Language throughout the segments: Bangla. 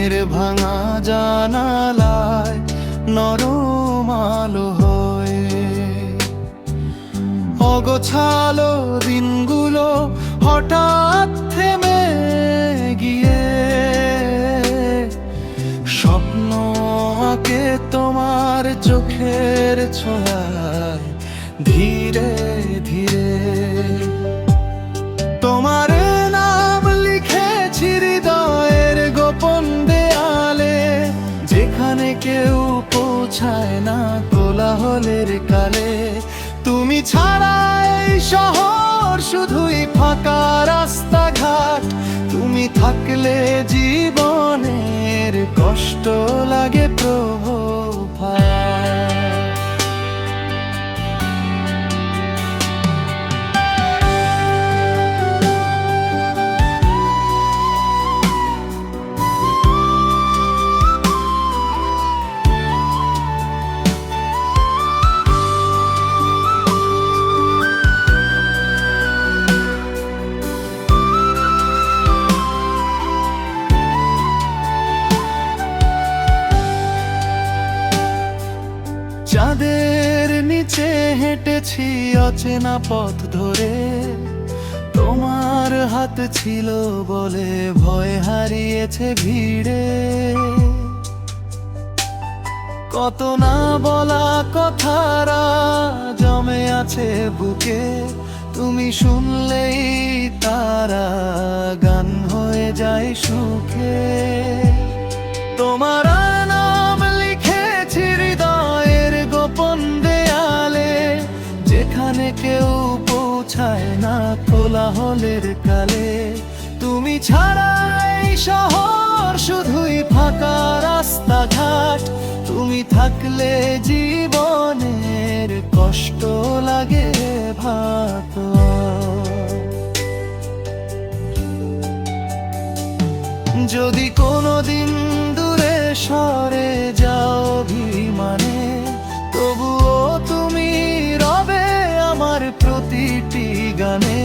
মনের ভাঙা জানালায় নরম আলো হয়ে। অগোছালো দিনগুলো হঠাৎ থেমে গিয়ে স্বপ্ন আঁকে তোমার চোখের ছোঁয়ায় ধীরে ধীরে। তোমার নাম লিখেছি হৃদয়ের গোপন দেয়ালে, যেখানে কেউ পৌঁছায় না কোলাহলের কালে। তুমি ছাড়া এই শহর শুধুই ফাঁকা রাস্তাঘাট, তুমি থাকলে জীবনের কষ্ট লাগে প্রভাত। চাঁদের নিচে হেঁটেছি অচেনা পথ ধরে, তোমার হাত ছিল বলে ভয় হারিয়েছে ভিড়ে। কত না বলা কথারা জমে আছে বুকে, তুমি শুনলেই তারা গান হয়ে যায় সুখে। তোমার নাম লিখেছি হৃদয়ের গোপন দেয়ালে, যেখানে কেউ পৌঁছায় না কোলাহলের কালে। তুমি ছাড়া এই শহর শুধুই ফাঁকা রাস্তাঘাট, তুমি থাকলে জীবনের কষ্ট লাগে ভাত। যদি কোনোদিন দূরে সরে যাও অভিমানে, তবুও তুমি রবে আমার প্রতিটি গানে।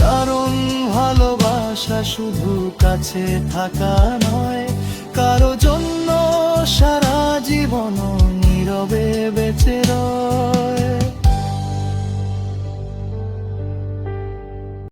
কারণ ভালোবাসা শুধু কাছে থাকা নয়, কারো জন্য সারা জীবন নীরবে বেঁচে রয়।